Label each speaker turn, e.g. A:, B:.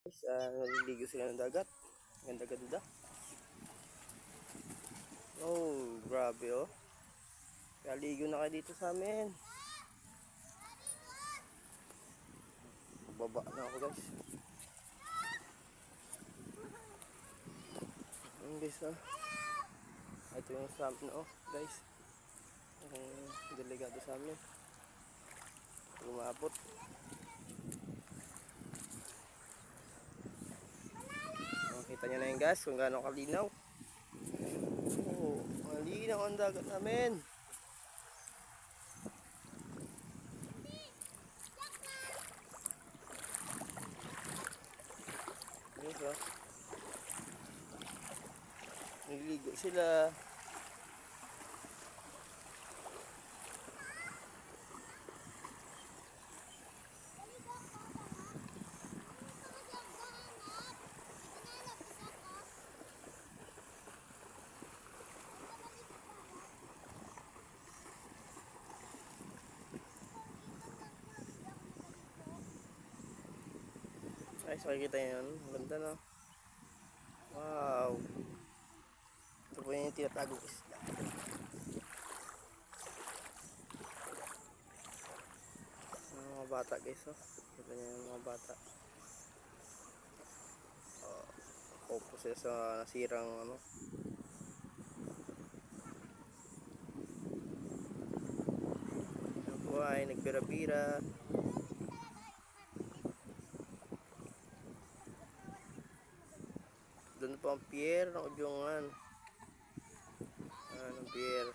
A: Naliligo sila ng dagat. Ganda-ganda. Oh, grabe oh. Kaligo na kayo dito sa amin. Baba na ako guys. Guys oh. Ito yung sa amin oh guys. Yung delegado sa amin. Lumapot. Kita nyo na yung guys kung gaano kalinaw. Oh, malinaw ang dagat namin. Yes, oh. Nililigo sila. Guys, makikita yun. Ganda no. Wow. Ito po yung tinatagong isla. Mga bata guys oh. Kita nyo yung mga bata. Opo sila sa nasirang ano. Yan po ay nagbira-bira. Doon po ang pier ng Ujungan. Ang pier.